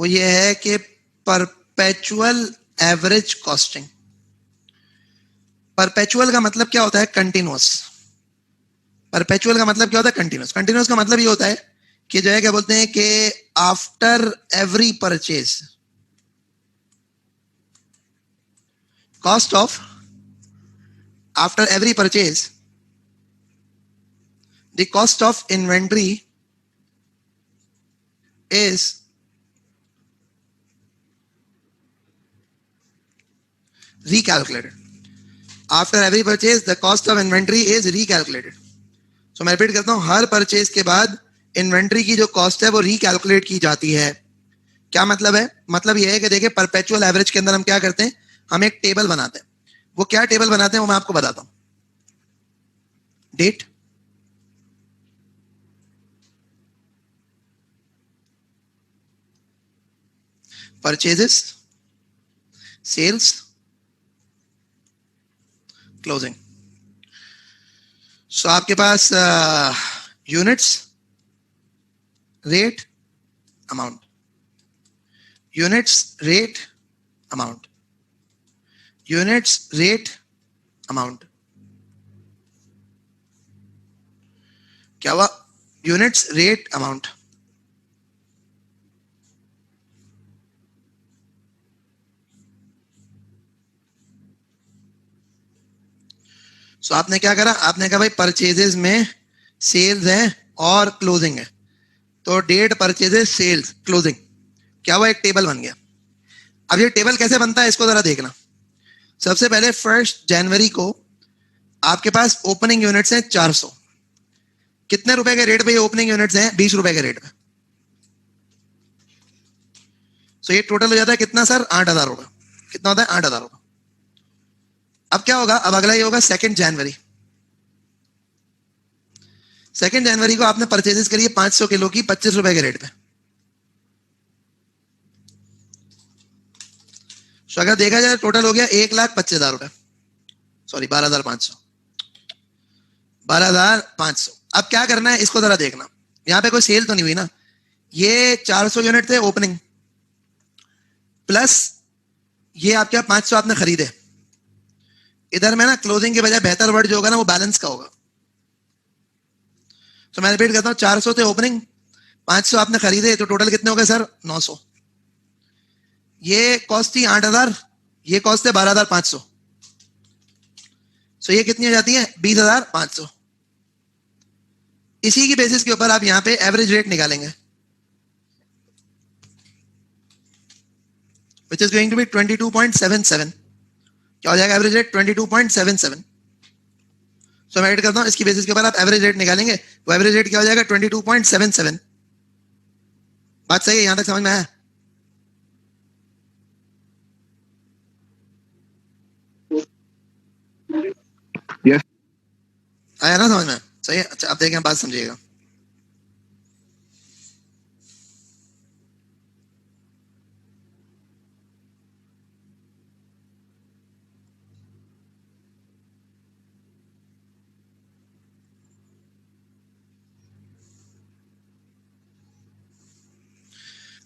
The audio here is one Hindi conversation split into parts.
वो ये है कि परपेचुअल एवरेज कॉस्टिंग। परपेचुअल का मतलब क्या होता है? कंटिन्यूअस। परपेचुअल का मतलब क्या होता है? कंटिन्यूअस। कंटिन्यूअस का मतलब ये होता है कि जो है क्या बोलते हैं कि after every purchase cost of, after every purchase the cost of inventory is recalculated. After every purchase, the cost of inventory is recalculated. So मैं रिपीट करता हूं, हर परचेज के बाद इन्वेंट्री की जो कॉस्ट है वो रिकैलकुलेट की जाती है। क्या मतलब है? मतलब ये है कि देखिए परपेचुअल एवरेज के अंदर हम क्या करते हैं, हम एक टेबल बनाते हैं। वो क्या टेबल बनाते हैं वो मैं आपको बताता हूं। Date, purchases, sales, closing. So आपके पास units, rate, amount, units, rate, amount, units, rate, amount. क्या हुआ? Units, rate, amount. सो आपने क्या करा? आपने कहा भाई परचेजेस में सेल्स है और क्लोजिंग है, तो डेट, परचेजेस, सेल्स, क्लोजिंग। क्या हुआ? एक टेबल बन गया। अब ये टेबल कैसे बनता है इसको जरा देखना। सबसे पहले 1 जनवरी को आपके पास ओपनिंग यूनिट्स हैं 400। कितने रुपए के रेट पे ये ओपनिंग यूनिट्स हैं? 20 रुपए के रेट पे। सो ये टोटल हो जाता है कितना सर? 8,000 रुपए। कितना होता है? 8,000 रुपए। अब क्या होगा? अब अगला ये होगा 2 जनवरी। 2 जनवरी को आपने परचेजेस करी है 500 किलो की 25 रुपए के रेट पे। तो अगर देखा जाए टोटल हो गया 1,25,000 रुपए, सॉरी 12,500। 12,500। अब क्या करना है इसको जरा देखना। यहाँ पे कोई सेल तो नहीं हुई ना। ये 400 यूनिट थे ओपनिंग, प्लस ये आपके 500 आपने खरीदे। इधर में ना क्लोजिंग के बजाय बेहतर वर्ड जो होगा ना वो बैलेंस का होगा। तो मैं रिपीट करता हूँ, 400 थे ओपनिंग, 500 आपने खरीदे, तो टोटल कितने हो गए सर? 900। ये कॉस्ट थी 8,000, ये कॉस्ट है 12,500। सो ये कितनी हो जाती है? 20,500। इसी की बेसिस के ऊपर आप यहाँ पे एवरेज रेट निकालेंगे, which is going to be 22.77। क्या हो जाएगा एवरेज रेट? 22.77। सो मैं एड करता हूँ, इसकी बेसिस के ऊपर आप एवरेज रेट निकालेंगे, वो एवरेज रेट क्या हो जाएगा? 22.77। बात सही है? यहां तक समझ में आया? यस। आया ना समझ में? सही है। अच्छा अब देखें, बात समझिएगा।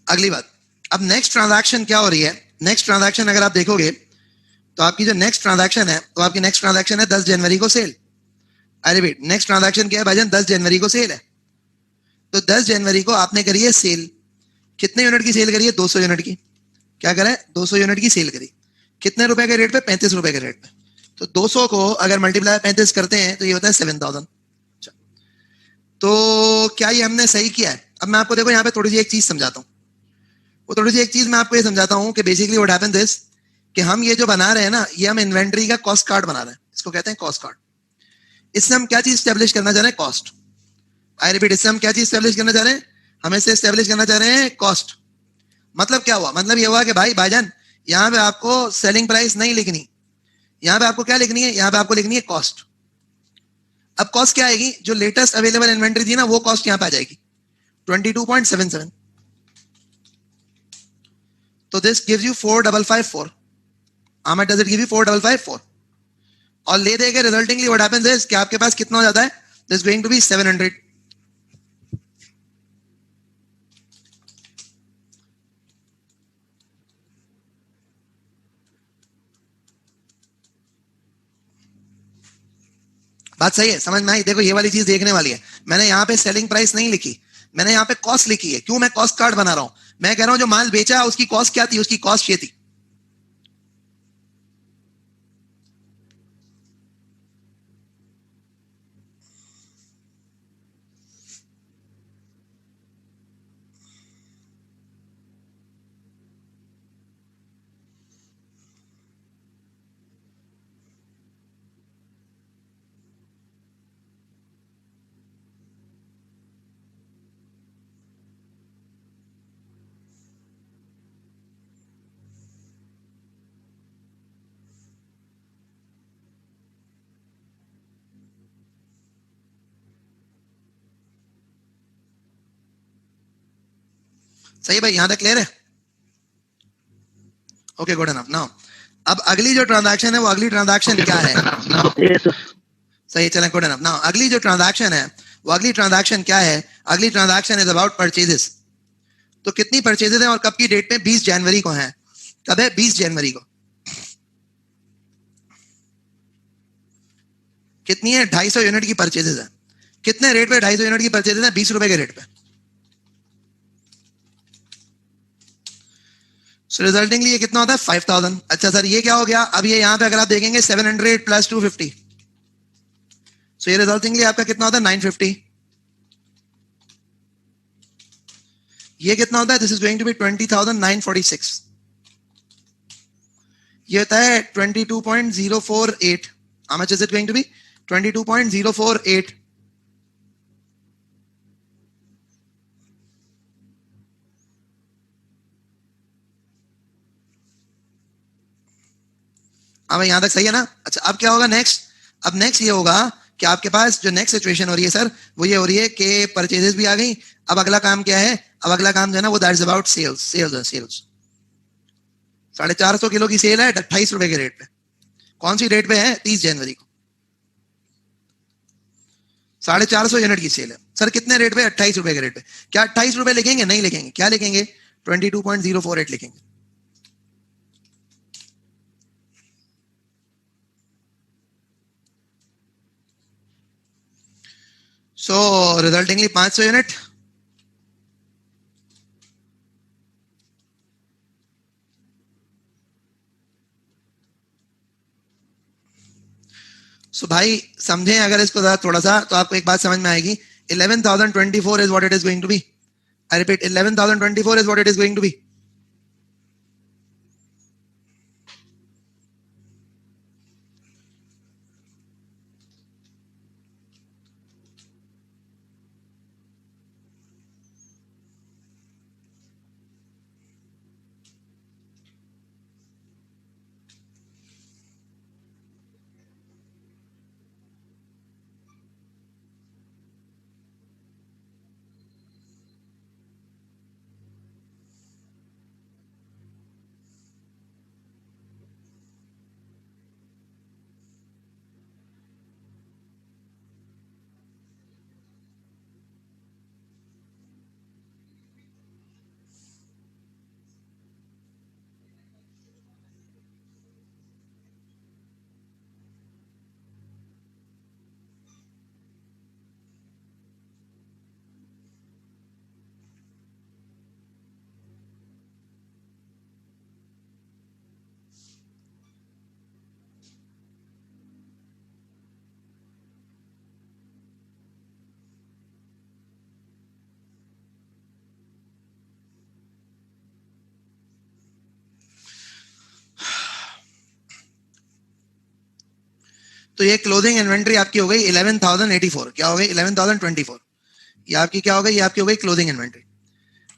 अगली बात, अब नेक्स्ट ट्रांजैक्शन क्या हो रही है? नेक्स्ट ट्रांजैक्शन अगर आप देखोगे तो आपकी जो नेक्स्ट ट्रांजैक्शन है, तो आपकी नेक्स्ट ट्रांजैक्शन है 10 जनवरी को sale. I repeat, next transaction क्या है भाईजान? 10 जनवरी को सेल है। तो 10 जनवरी को आपने करी है सेल। कितने यूनिट की सेल करी है? 200 यूनिट की। क्या करें? 200 यूनिट की सेल करी। कितने रुपए के रेट पे? 35 रुपए के रेट पे। तो 200 को अगर मल्टीप्लाई 35 करते हैं तो ये होता है 7,000। तो क्या ये हमने सही किया है? अब मैं आपको देखो यहाँ पे थोड़ी सी एक चीज समझाता हूँ। वो थोड़ी सी एक चीज मैं आपको ये समझाता हूँ कि बेसिकली व्हाट हैपेंस इज कि हम ये जो बना रहे हैं ना, ये हम इन्वेंट्री का कॉस्ट कार्ड बना रहे हैं। इसको कहते हैं कॉस्ट कार्ड। इससे हम क्या चीज स्टैब्लिश करना चाह रहे हैं? कॉस्ट। आई रिपीट, इससे हम क्या चीज स्टैब्लिश करना चाह रहे हैं? हम इससे स्टैब्लिश करना चाह रहे हैं कॉस्ट। मतलब क्या हुआ? मतलब ये हुआ कि भाईजान यहाँ पे आपको सेलिंग प्राइस नहीं लिखनी, यहाँ पे आपको क्या लिखनी है? यहाँ पे आपको लिखनी है कॉस्ट। अब कॉस्ट क्या आएगी? जो लेटेस्ट अवेलेबल इन्वेंट्री थी ना, वो कॉस्ट यहाँ पे आ जाएगी 22.77। तो this gives you 4,554। How much does it give you? 4,554। और ले देके रिजल्टिंगली व्हाट हैपेंस इज कि आपके पास कितना हो जाता है? This going to be 700। बात सही है, समझ में आई? देखो ये वाली चीज देखने वाली है। मैंने यहाँ पे सेलिंग प्राइस नहीं लिखी, मैंने यहाँ पे कॉस्ट लिखी है। क्यों? मैं कॉस्ट कार्ड बना रहा हूं। मैं कह रहा हूं जो माल बेचा उसकी कॉस्ट क्या थी, उसकी कॉस्ट ये थी। सही भाई, यहां तक क्लियर है? Okay, good enough. नाउ अब अगली जो ट्रांजैक्शन है वो अगली ट्रांजैक्शन क्या है? सही, चलें, गुड एनफ। नाउ अगली जो ट्रांजैक्शन है वो अगली ट्रांजैक्शन क्या है? अगली ट्रांजैक्शन इज अबाउट परचेजेस। तो कितनी परचेजेस हैं और कब की डेट पे? 20 जनवरी को है। कब है? 20 जनवरी को। कितनी है? 250 यूनिट की परचेजेस है। कितने रेट पे 250 यूनिट की परचेजेस है? 20 रुपए के रेट पे। सो रिजल्टिंगली ये कितना होता है? 5000। अच्छा सर ये क्या हो गया? अब ये यहाँ पे अगर आप देखेंगे 700 प्लस 250, सो ये रिजल्टिंगली आपका कितना होता है? 950। ये कितना होता है? This is going to be 20,946। ये होता है 22.048। How much is it going to be? 22.048। अब यहां तक सही है ना? अच्छा अब क्या होगा नेक्स्ट? अब नेक्स्ट ये होगा कि आपके पास जो नेक्स्ट सिचुएशन हो रही है सर वो ये हो रही है कि परचेजेस भी आ गई। अब अगला काम क्या है? अब अगला काम जो है ना वो that is about sales. Sales 450 kilo की सेल है 28 रुपए के रेट पे। कौन सी डेट पे है? 30 जनवरी को। 450 यूनिट की सेल है सर, कितने रेट पे? 28 रुपए के रेट पे। क्या 28 रुपए लिखेंगे? नहीं लिखेंगे। क्या लिखेंगे? 22.048 लिखेंगे। सो रिजल्टिंगली 500 यूनिट। सो भाई समझें अगर इसको थोड़ा सा तो आपको एक बात समझ में आएगी। 11,024 is what it is going to be. I repeat, 11,024 is what it is going to be. तो ये क्लोजिंग इन्वेंट्री आपकी हो गई 11,084। क्या हो गई? 11,024। ये आपकी क्या हो गई? ये आपकी हो गई क्लोजिंग इन्वेंट्री।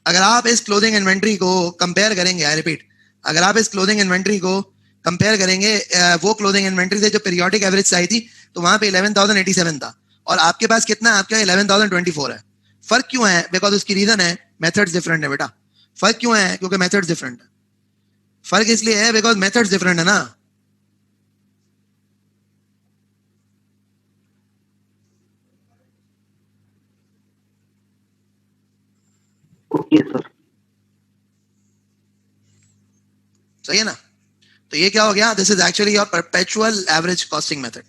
अगर आप इस क्लोजिंग इन्वेंट्री को कंपेयर करेंगे, आई रिपीट, अगर आप इस क्लोजिंग इन्वेंट्री को कंपेयर करेंगे वो क्लोजिंग इन्वेंट्री से जो पीरियोडिक एवरेज आई थी, तो वहां पे 11,087 था और आपके पास कितना है? आपका 11,024 है। फर्क क्यों है? बिकॉज उसकी रीजन है मेथड्स डिफरेंट है बेटा। फर्क क्यों है? क्योंकि मेथड्स डिफरेंट है। फर्क इसलिए है बिकॉज मेथड्स डिफरेंट है ना। Okay sir. सही है ना? तो ये क्या हो गया? This is actually your perpetual average costing method.